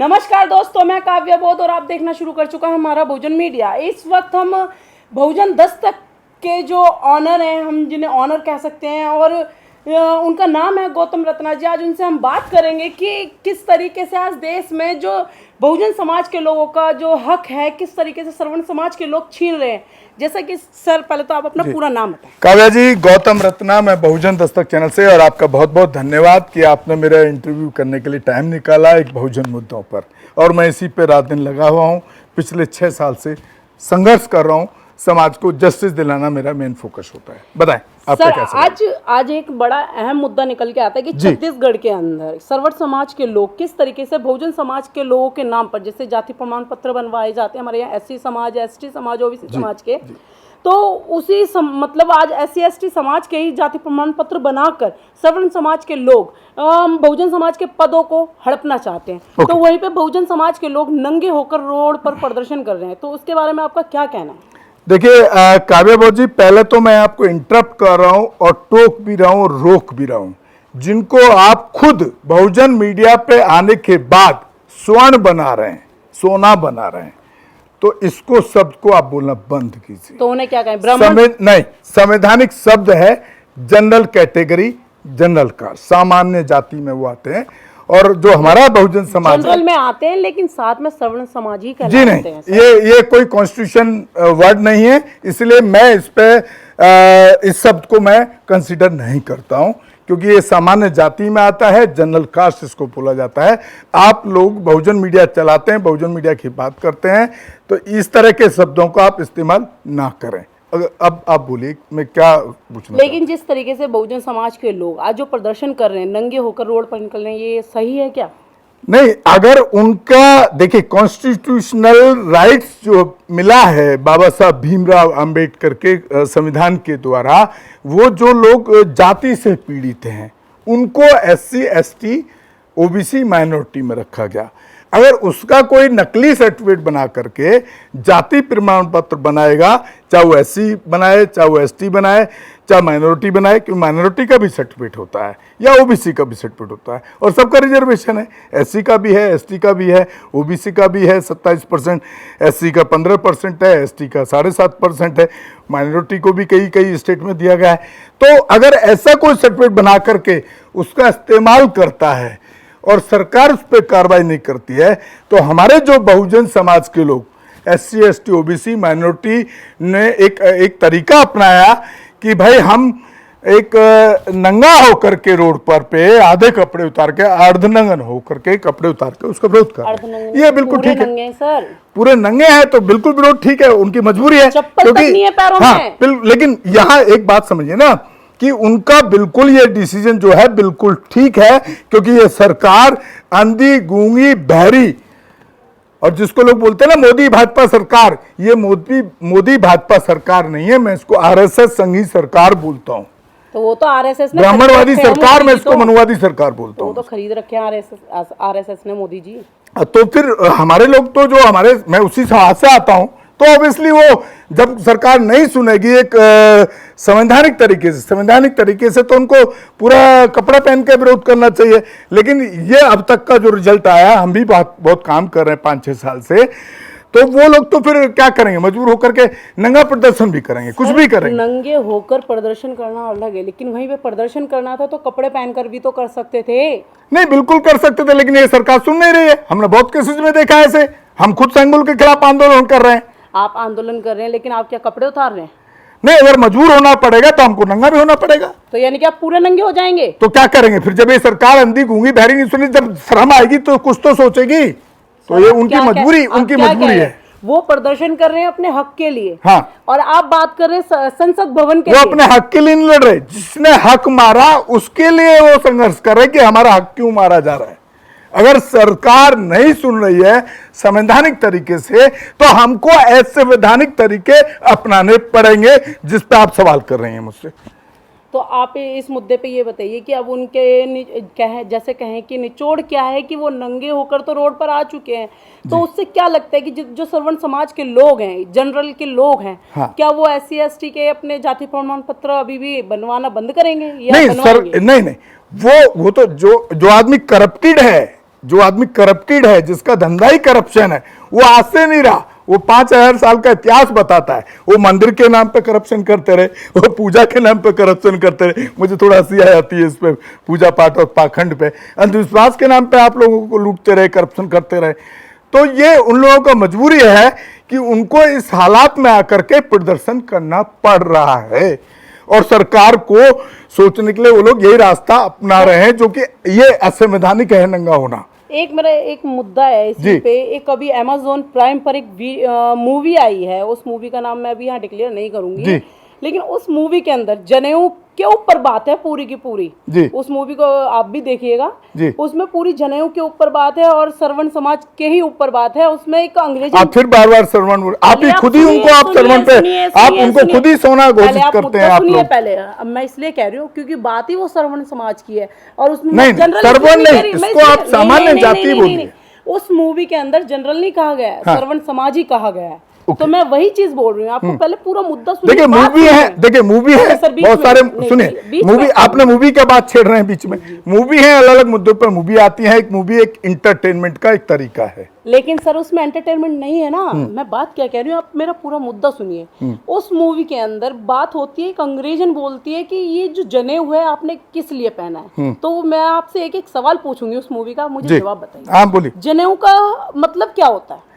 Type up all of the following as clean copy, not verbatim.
नमस्कार दोस्तों, मैं काव्या बोध और आप देखना शुरू कर चुका है हमारा बहुजन मीडिया। इस वक्त हम बहुजन दस्तक के जो ऑनर हैं, हम जिन्हें ऑनर कह सकते हैं, और उनका नाम है गौतम रत्ना जी। आज उनसे हम बात करेंगे कि किस तरीके से आज देश में जो बहुजन समाज के लोगों का जो हक है, किस तरीके से श्रवण समाज के लोग छीन रहे हैं। जैसा कि सर, पहले तो आप अपना पूरा नाम बताएं। काव्या जी, गौतम रत्ना, मैं बहुजन दस्तक चैनल से, और आपका बहुत बहुत धन्यवाद कि आपने मेरा इंटरव्यू करने के लिए टाइम निकाला एक बहुजन मुद्दों पर। और मैं इसी पे रात दिन लगा हुआ हूँ, पिछले 6 साल से संघर्ष कर रहा हूँ। समाज को जस्टिस दिलाना मेरा मेन फोकस होता है। बताएं आपका क्या सर, आज एक बड़ा अहम मुद्दा निकल के आता है कि छत्तीसगढ़ के अंदर सर्वण समाज के लोग किस तरीके से बहुजन समाज के लोगों के नाम पर, जैसे जाति प्रमाण पत्र बनवाए जाते हैं हमारे यहाँ एससी समाज, एसटी समाज, ओबीसी समाज के, तो उसी मतलब आज एससी एसटी समाज के ही जाति प्रमाण पत्र बनाकर सर्वण समाज के लोग बहुजन समाज के पदों को हड़पना चाहते हैं। तो वहीं पे बहुजन समाज के लोग नंगे होकर रोड पर प्रदर्शन कर रहे हैं। तो उसके बारे में आपका क्या कहना है? देखिए काव्या बहुत जी, पहले तो मैं आपको इंटरप्ट कर रहा हूं और टोक भी रहा हूं और रोक भी रहा हूं। जिनको आप खुद बहुजन मीडिया पे आने के बाद स्वर्ण बना रहे हैं, सोना बना रहे हैं, तो इसको शब्द को आप बोलना बंद कीजिए। तो उन्हें क्या कहें? ब्राह्मण नहीं, संवैधानिक शब्द है जनरल कैटेगरी, जनरल कास्ट, सामान्य जाति में वो आते हैं। और जो हमारा बहुजन समाज जनरल में आते हैं, लेकिन साथ में श्रवण समाज ही जी नहीं, ये कोई कॉन्स्टिट्यूशन वर्ड नहीं है, इसलिए मैं इस पे इस शब्द को मैं कंसीडर नहीं करता हूं, क्योंकि ये सामान्य जाति में आता है, जनरल कास्ट इसको बोला जाता है। आप लोग बहुजन मीडिया चलाते हैं, बहुजन मीडिया की बात करते हैं, तो इस तरह के शब्दों को आप इस्तेमाल ना करें। अब आप बोलिए, मैं क्या पूछना। लेकिन जिस तरीके से बहुजन समाज के लोग आज जो प्रदर्शन कर रहे हैं, नंगे होकर रोड पर निकल रहे हैं, ये सही है क्या? नहीं, अगर उनका देखिए कॉन्स्टिट्यूशनल राइट्स जो मिला है बाबा साहब भीमराव अंबेडकर के संविधान के द्वारा, वो जो लोग जाति से पीड़ित हैं उनको एससी एसटी ओबीसी माइनॉरिटी में रखा गया। अगर उसका कोई नकली सर्टिफिकेट बना करके जाति प्रमाण पत्र बनाएगा, चाहे वो एससी बनाए, चाहे वो एसटी बनाए, चाहे माइनॉरिटी बनाए, क्योंकि माइनॉरिटी का भी सर्टिफिकेट होता है या ओबीसी का भी सर्टिफिकेट होता है, और सबका रिजर्वेशन है। एससी का भी है, एसटी का भी है, ओबीसी का भी है 27%, एससी का 15% है, एसटी का 7.5% है, माइनॉरिटी को भी कई कई स्टेट में दिया गया है। तो अगर ऐसा कोई सर्टिफिकेट बना करके उसका इस्तेमाल करता है और सरकार उस पर कार्रवाई नहीं करती है, तो हमारे जो बहुजन समाज के लोग एससी एसटी ओबीसी माइनॉरिटी ने एक तरीका अपनाया कि भाई हम एक नंगा होकर के रोड पर पे आधे कपड़े उतार के, अर्धनंगन होकर के कपड़े उतार के उसका विरोध कर, ये बिल्कुल ठीक है। सर, पूरे नंगे हैं तो बिल्कुल विरोध ठीक है, उनकी मजबूरी है, क्योंकि लेकिन यहाँ एक बात समझिए ना कि उनका बिल्कुल ये डिसीजन जो है बिल्कुल ठीक है, क्योंकि ये सरकार अंधी गूंगी बहरी, और जिसको लोग बोलते हैं ना मोदी भाजपा सरकार, ये मोदी भाजपा सरकार नहीं है, मैं इसको आरएसएस संघी सरकार बोलता हूं। तो वो तो आरएसएस ने ब्राह्मणवादी सरकार, मैं इसको मनवादी सरकार बोलता हूं। तो खरीद रखे हैं आरएसएस ने, मोदी जी। तो फिर हमारे लोग तो जो हमारे, मैं उसी समाज से आता हूं, तो ऑब्वियसली वो जब सरकार नहीं सुनेगी एक संवैधानिक तरीके से तो उनको पूरा कपड़ा पहन के विरोध करना चाहिए। लेकिन ये अब तक का जो रिजल्ट आया, हम भी बहुत काम कर रहे हैं 5-6 साल से, तो वो लोग तो फिर क्या करेंगे, मजबूर होकर के नंगा प्रदर्शन भी करेंगे, कुछ भी करेंगे। नंगे होकर प्रदर्शन करना अलग है, लेकिन वहीं पे प्रदर्शन करना था तो कपड़े पहनकर भी तो कर सकते थे। नहीं, बिल्कुल कर सकते थे, लेकिन ये सरकार सुन नहीं रही है। हमने बहुत केसेस में देखा है ऐसे। हम खुद संगुल के खिलाफ आंदोलन कर रहे हैं। आप आंदोलन कर रहे हैं, लेकिन आप क्या कपड़े उतार रहे हैं? नहीं, अगर मजबूर होना पड़ेगा तो हमको नंगा भी होना पड़ेगा। तो यानी कि आप पूरे नंगे हो जाएंगे? तो क्या करेंगे फिर, जब ये सरकार अंधी गूंगी बहरी नहीं सुनी, जब शर्म आएगी तो कुछ तो सोचेगी। तो ये उनकी मजबूरी है। वो प्रदर्शन कर रहे हैं अपने हक के लिए। हाँ, और आप बात कर रहे हैं संसद भवन के वो लिए। अपने हक के लिए नहीं लड़ रहे, जिसने हक मारा उसके लिए वो संघर्ष कर रहे कि हमारा हक क्यों मारा जा रहा है। अगर सरकार नहीं सुन रही है संवैधानिक तरीके से, तो हमको असंवैधानिक तरीके अपनाने पड़ेंगे, जिस पे आप सवाल कर रहे हैं मुझसे। तो आप इस मुद्दे पे ये बताइए कि अब उनके जैसे कहें कि निचोड़ क्या है कि वो नंगे होकर तो रोड पर आ चुके हैं, तो उससे क्या लगता है कि जो सर्वण समाज के लोग हैं, जनरल के लोग हैं, हाँ। क्या वो एससी एसटी के अपने जाति प्रमाण पत्र अभी भी बनवाना बंद करेंगे या नहीं सर, नहीं, वो तो जो आदमी करप्टेड है, जो आदमी करप्टेड है, जिसका धंधा ही करप्शन है, वो आज से नहीं रहा। वो 5000 साल का इतिहास बताता है। वो मंदिर के नाम पे करप्शन करते रहे, वो पूजा के नाम पे करप्शन करते रहे। मुझे थोड़ा हंसी आ जाती है इस पे, पूजा पाठ और पाखंड पे, अंधविश्वास के नाम पे आप लोगों को लूटते रहे, करप्शन करते रहे। तो ये उन लोगों का मजबूरी है कि उनको इस हालात में आकर के प्रदर्शन करना पड़ रहा है, और सरकार को सोचने के लिए वो लोग यही रास्ता अपना रहे हैं, जो कि ये असंवैधानिक है, नंगा होना। एक मेरा एक मुद्दा है इसी जी। पे। एक अभी अमेज़न प्राइम पर एक मूवी आई है, उस मूवी का नाम मैं अभी यहाँ डिक्लेयर नहीं करूंगी, जी। लेकिन उस मूवी के अंदर जनेऊ के ऊपर बात है पूरी की पूरी। जी। उस मूवी को आप भी देखिएगा। जी। उसमें पूरी जनेऊ के ऊपर बात है और श्रवण समाज के ही ऊपर बात है। उसमें एक अंग्रेजी, आप फिर बार बार श्रवण, आप ही खुद ही उनको, आप श्रवण पे आप उनको खुद ही सोना घोषित करते हैं आप लोग। पहले अब मैं इसलिए कह रही हूँ क्योंकि बात ही वो श्रवण समाज की है, और उसमें नहीं, जनरल श्रवण नहीं, इसको आप सामान्य जाति बोलिए। उस मूवी के अंदर जनरल नहीं कहा गया है, हाँ। श्रवण समाज ही कहा गया है। तो मैं वही चीज बोल रही हूँ आपको, पहले पूरा मुद्दा सुनिए। देखिए मूवी है, देखिए मूवी है, सर, बीच बहुत में- सारे, नहीं, सुनिए बीच मूवी, में- आपने मूवी का बात छेड़ रहे हैं बीच में। मूवी है, अलग अलग मुद्दों पर मूवी आती है। एक मूवी एक इंटरटेनमेंट का एक तरीका है, लेकिन सर उसमें एंटरटेनमेंट नहीं है ना। मैं बात क्या कह रही हूँ, आप मेरा पूरा मुद्दा सुनिए। उस मूवी के अंदर बात होती है, एक अंग्रेजन बोलती है कि ये जो जनेऊ है आपने किस लिए पहना है। तो मैं आपसे एक एक सवाल पूछूंगी उस मूवी का, मुझे जी जवाब बताइए। हाँ बोलिए। जनेऊ का मतलब क्या होता है?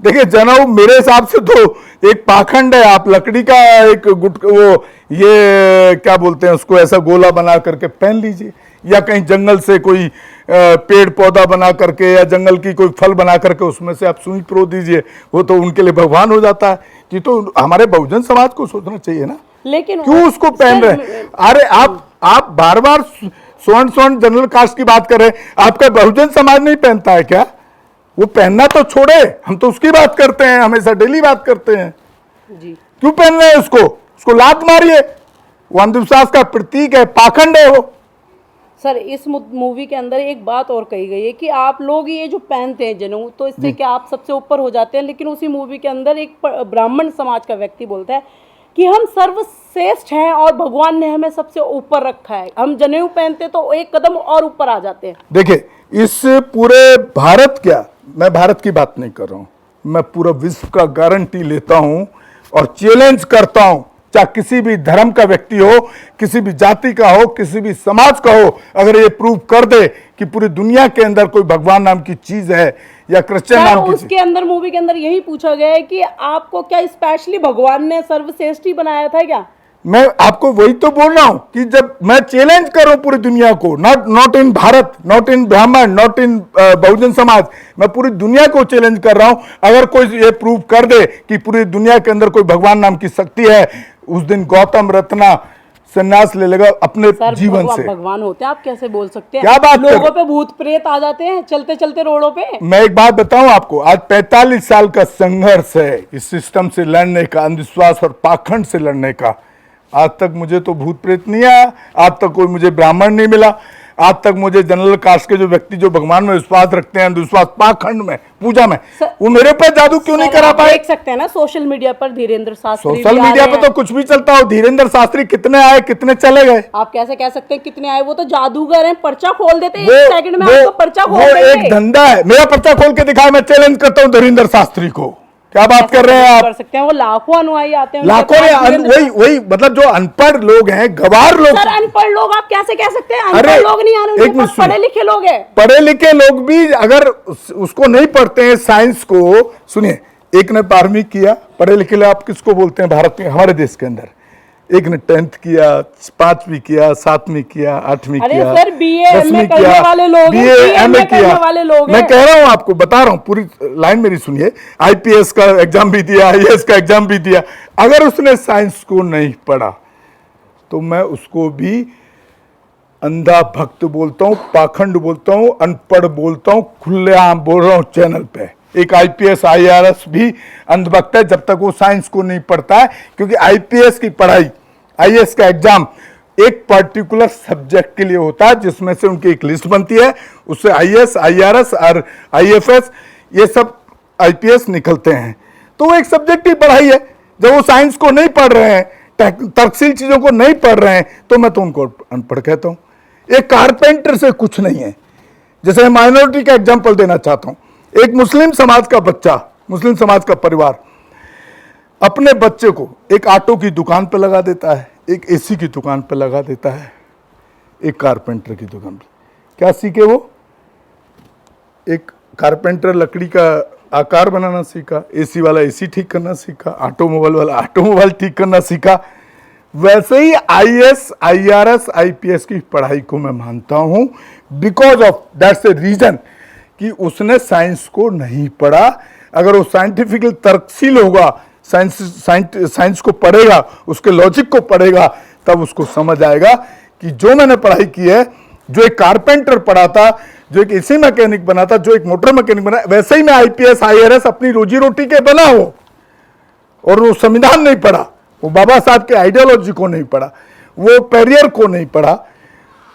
देखिए जनेऊ मेरे हिसाब से तो एक पाखंड है। आप लकड़ी का एक गुट, वो ये क्या बोलते हैं उसको, ऐसा गोला बना करके पहन लीजिए, या कहीं जंगल से कोई पेड़ पौधा बना करके, या जंगल की कोई फल बना करके उसमें से आप सुई प्रो दीजिए, वो तो उनके लिए भगवान हो जाता है। ये तो हमारे बहुजन समाज को सोचना चाहिए ना, लेकिन क्यों उसको पहन रहे हैं? अरे आप बार बार स्वर्ण जनरल कास्ट की बात कर रहे हैं, आपका बहुजन समाज नहीं पहनता है क्या? वो पहनना तो छोड़े, हम तो उसकी बात करते हैं, हमेशा डेली बात करते हैं। जी क्यों पहन रहे हैं उसको लात मारिए, वो अंधविश्वास का प्रतीक है, पाखंड है वो। सर, इस मूवी के अंदर एक बात और कही गई है कि आप लोग ये जो पहनते हैं जनेऊ, तो इससे क्या आप सबसे ऊपर हो जाते हैं। लेकिन उसी मूवी के अंदर एक ब्राह्मण समाज का व्यक्ति बोलता है कि हम सर्वश्रेष्ठ हैं और भगवान ने हमें सबसे ऊपर रखा है, हम जनेऊ पहनते तो एक कदम और ऊपर आ जाते हैं। देखिए इस पूरे भारत, क्या मैं भारत की बात नहीं कर रहा हूं, मैं पूरा विश्व का गारंटी लेता हूं और चैलेंज करता हूं, चाहे किसी भी धर्म का व्यक्ति हो, किसी भी जाति का हो, किसी भी समाज का हो, अगर ये प्रूव कर दे कि पूरी दुनिया के अंदर कोई भगवान नाम की चीज है या क्रिश्चियन नाम की उसके अंदर मूवी के अंदर यही पूछा गया है कि आपको क्या स्पेशली भगवान ने सर्वश्रेष्ठ ही बनाया था क्या? मैं आपको वही तो बोल रहा हूं कि जब मैं चैलेंज कर रहा हूं पूरी दुनिया को, not in Bharat, not in ब्राह्मण, नॉट इन बहुजन समाज, मैं पूरी दुनिया को चैलेंज कर रहा हूं। अगर कोई ये प्रूव कर दे कि पूरी दुनिया के अंदर कोई भगवान नाम की शक्ति है, उस दिन गौतम रत्ना संन्यास ले लेगा अपने जीवन से। भगवान होते हैं, आप कैसे बोल सकते हैं? क्या बात कर- लोगों पे भूत प्रेत आ जाते हैं चलते चलते रोडों पे। मैं एक बात बताऊं आपको, आज 45 साल का संघर्ष है इस सिस्टम से लड़ने का, अंधविश्वास और पाखंड से लड़ने का। आज तक मुझे तो भूत प्रेत नहीं आया, आज तक कोई मुझे ब्राह्मण नहीं मिला, आज तक मुझे जनरल कास्ट के जो व्यक्ति जो भगवान में विश्वास रखते हैं, अंधविश्वास पाखंड में, पूजा में, वो मेरे पे जादू क्यों नहीं करा पाए? देख सकते हैं ना सोशल मीडिया पर धीरेन्द्र शास्त्री सोशल भी आ मीडिया रहे पे तो हैं। कुछ भी चलता हो। धीरेन्द्र शास्त्री कितने आए, कितने चले गए? आप कैसे कह सकते हैं कितने आए? वो तो जादूगर हैं, पर्चा खोल देते हैं, वो- एक सेकंड में वो- आपको पर्चा खोल वो देंगे। एक धंधा है। मेरा पर्चा खोल के दिखाया, मैं चैलेंज करता हूं धीरेन्द्र शास्त्री को। क्या बात कर रहे हैं आप? कर सकते हैं, वो लाखों अनुयायी आते हैं उनके लाखों पास, ने धीरेन्द्र- वही मतलब जो अनपढ़ लोग हैं, गवार लोग, सर अनपढ़ लोग आप कैसे कह सकते हैं? अरे, अनपढ़ लोग नहीं आने, एक उनके मिनट पास सुनिए। पढ़े लिखे लोग हैं। पढ़े लिखे लोग भी अगर उसको नहीं पढ़ते हैं, साइंस को, सुनिए, एक ने 12वीं किया, पढ़े लिखे लोग आप किसको बोलते हैं भारत में, हमारे देश के अंदर? एक ने 10th किया, 5वीं किया, 7वीं किया, 8वीं अरे किया, सर, BA 10वीं MA करने वाले लोग हैं, BA BA MA करने वाले लोग मैं हैं। कह रहा हूं आपको, बता रहा हूं, पूरी लाइन मेरी सुनिए। IPS का एग्जाम भी दिया, IAS का एग्जाम भी दिया। अगर उसने साइंस को नहीं पढ़ा तो मैं उसको भी अंधा भक्त बोलता हूं, पाखंड बोलता हूं, अनपढ़ बोलता हूं, खुलेआम बोल रहा हूं चैनल पे। एक IPS IRS भी अंधभक्त है जब तक वो साइंस को नहीं पढ़ता है, क्योंकि IPS की पढ़ाई, IAS का एग्जाम एक पर्टिकुलर सब्जेक्ट के लिए होता है, जिसमें से उनकी एक लिस्ट बनती है, उससे IAS IRS और IFS ये सब IPS निकलते हैं। तो वो एक सब्जेक्ट की पढ़ाई है। जब वो साइंस को नहीं पढ़ रहे हैं, तर्कशील चीजों को नहीं पढ़ रहे हैं, तो मैं तो उनको अनपढ़ कहता हूं। एक कारपेंटर से कुछ नहीं है, जैसे माइनॉरिटी का एग्जांपल देना चाहता हूं। एक मुस्लिम समाज का बच्चा, मुस्लिम समाज का परिवार अपने बच्चे को एक ऑटो की दुकान पर लगा देता है, एक एसी की दुकान पर लगा देता है, एक कारपेंटर की दुकान पर। क्या सीखे वो? एक कारपेंटर लकड़ी का आकार बनाना सीखा, एसी वाला एसी ठीक करना सीखा, ऑटोमोबाइल वाला ऑटोमोबाइल ठीक करना सीखा। वैसे ही आईएएस, आईआरएस, आईपीएस की पढ़ाई को मैं मानता हूं, because of that's a reason कि उसने साइंस को नहीं पढ़ा। अगर वो साइंटिफिकल तर्कशील होगा, साइंस को पढ़ेगा, उसके लॉजिक को पढ़ेगा, तब उसको समझ आएगा कि जो मैंने पढ़ाई की है, जो एक कारपेंटर पढ़ा था, जो एक एसी मैकेनिक बना था, जो एक मोटर मैकेनिक बना, वैसे ही मैं आईपीएस, आईआरएस अपनी रोजी रोटी के बना हूं। और वो संविधान नहीं पढ़ा, वो बाबा साहब के आइडियोलॉजी को नहीं पढ़ा, वो पेरियर को नहीं पढ़ा।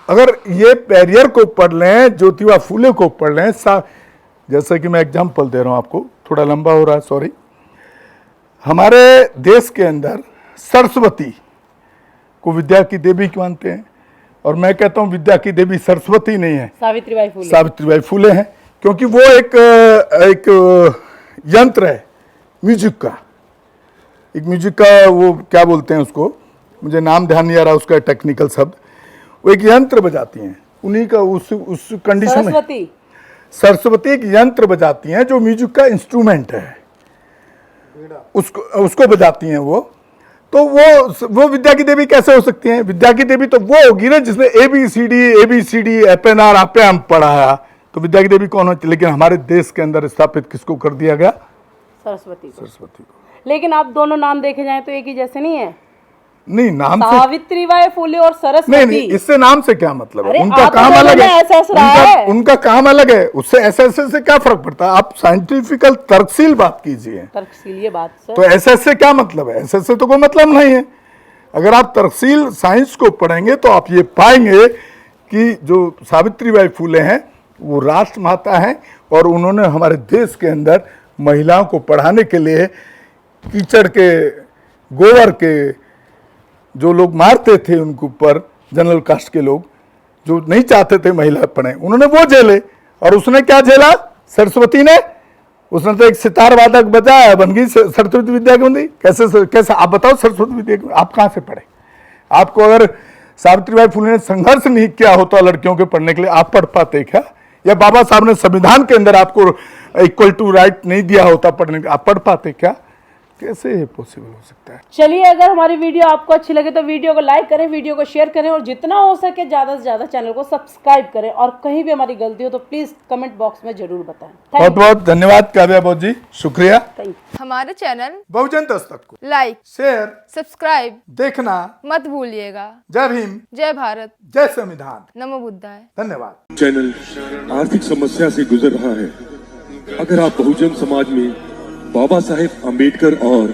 अगर ये पेरियर को पढ़ लें, ज्योतिबा फूले को पढ़ लें, जैसे कि मैं एग्जांपल दे रहा हूं आपको, थोड़ा लंबा हो रहा है, सॉरी। हमारे देश के अंदर सरस्वती को विद्या की देवी मानते हैं, और मैं कहता हूं विद्या की देवी सरस्वती नहीं है, सावित्रीबाई फूले। सावित्रीबाई फूले हैं, क्योंकि वो एक यंत्र है म्यूजिक का, एक म्यूजिक का, वो क्या बोलते हैं उसको, मुझे नाम ध्यान नहीं आ रहा उसका टेक्निकल शब्द। वो एक यंत्र बजाती हैं, उन्हीं का उस कंडीशन में सरस्वती एक यंत्र बजाती हैं जो म्यूजिक का इंस्ट्रूमेंट है, उसको बजाती हैं वो। तो वो विद्या की देवी कैसे हो सकती हैं? विद्या की देवी तो वो होगी ना जिसने एबीसीडी एपेनार आपे हम पढ़ाया, तो विद्या की देवी कौन होती? लेकिन हमारे देश के अंदर स्थापित किसको कर दिया गया? सरस्वती को। लेकिन आप दोनों नाम देखे जाएं तो एक ही जैसे नहीं है। नहीं, नाम से सावित्रीबाई फूले और सरस्वती। नहीं, इससे नाम से क्या मतलब है? अरे उनका काम अलग है, उनका काम अलग है, उससे ऐसे से क्या फर्क पड़ता है? आप साइंटिफिकल तर्कशील बात कीजिए। तर्कशील ये बात सर। तो ऐसे क्या मतलब है? ऐसे तो कोई मतलब नहीं है। अगर आप तर्कशील साइंस को पढ़ेंगे तो आप ये पाएंगे कि जो सावित्रीबाई फूले हैं वो राष्ट्रमाता हैं, और उन्होंने हमारे देश के अंदर महिलाओं को पढ़ाने के लिए कीचड़ के, गोबर के, जो लोग मारते थे उनके ऊपर, जनरल कास्ट के लोग जो नहीं चाहते थे महिला पढ़े, उन्होंने वो झेले। और उसने क्या झेला? सरस्वती ने, उसने तो एक सितार वादक बजाया, बन गई सरस्वती विद्या की बंदी। कैसे आप बताओ? सरस्वती विद्या आप कहाँ से पढ़े? आपको अगर सावित्रीबाई फुले ने संघर्ष नहीं किया होता लड़कियों के पढ़ने के लिए, आप पढ़ पाते क्या? या बाबा साहब ने संविधान के अंदर आपको इक्वल टू राइट नहीं दिया होता पढ़ने के लिए, आप पढ़ पाते क्या? कैसे ये पॉसिबल हो सकता है? चलिए, अगर हमारी वीडियो आपको अच्छी लगे तो वीडियो को लाइक करें, वीडियो को शेयर करें, और जितना हो सके ज़्यादा से ज़्यादा चैनल को सब्सक्राइब करें। और कहीं भी हमारी गलती हो तो प्लीज़ कमेंट बॉक्स में जरूर बताएं। बहुत बहुत धन्यवाद काव्या बहुत जी, शुक्रिया। हमारे चैनल बहुजन दस्तक को लाइक, शेयर, सब्सक्राइब देखना मत भूलिएगा। जय भीम, जय भारत, जय संविधान, नमो बुद्धाय। धन्यवाद। चैनल आर्थिक समस्या से गुजर रहा है। अगर आप बहुजन समाज में बाबा साहेब आम्बेडकर और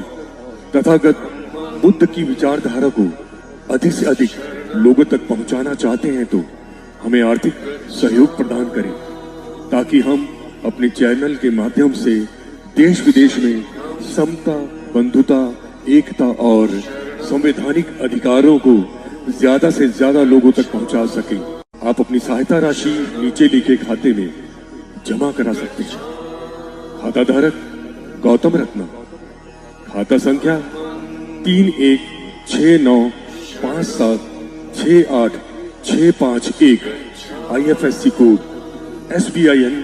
तथागत बुद्ध की विचारधारा को अधिक से अधिक लोगों तक पहुंचाना चाहते हैं तो हमें आर्थिक सहयोग प्रदान करें, ताकि हम अपने चैनल के माध्यम से देश विदेश में समता, बंधुता, एकता और संवैधानिक अधिकारों को ज्यादा से ज्यादा लोगों तक पहुंचा सकें। आप अपनी सहायता राशि नीचे लिखे खाते में जमा करा सकते हैं। खाता धारक गौतम रत्ना, खाता संख्या 316957686551, IFSC कोड SBIN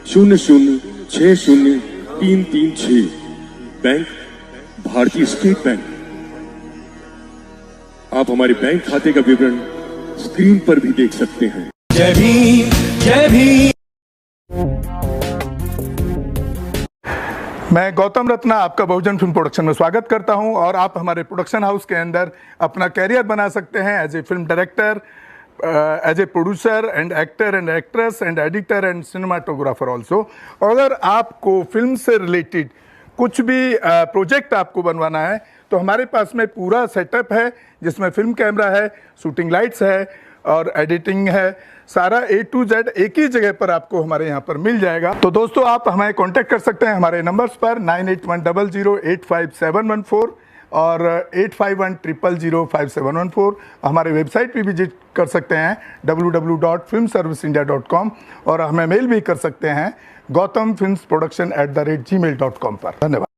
0060336, बैंक भारतीय स्टेट बैंक। आप हमारे बैंक खाते का विवरण स्क्रीन पर भी देख सकते हैं। जय भीम, जय भीम। मैं गौतम रत्ना आपका बहुजन फिल्म प्रोडक्शन में स्वागत करता हूं, और आप हमारे प्रोडक्शन हाउस के अंदर अपना कैरियर बना सकते हैं as a film director, as a producer and actor and actress and editor and cinematographer also. अगर आपको फिल्म से रिलेटेड कुछ भी प्रोजेक्ट आपको बनवाना है तो हमारे पास में पूरा सेटअप है, जिसमें फिल्म कैमरा है, शूटिंग लाइट्स है और एडिटिंग है। सारा A to Z एक ही जगह पर आपको हमारे यहाँ पर मिल जाएगा। तो दोस्तों, आप हमें कांटेक्ट कर सकते हैं हमारे नंबर्स पर 9810085714, और 8510005714। हमारे वेबसाइट पे विजिट कर सकते हैं www.filmserviceindia.com और हमें मेल भी कर सकते हैं gautamfilmsproduction@gmail.com पर। धन्यवाद।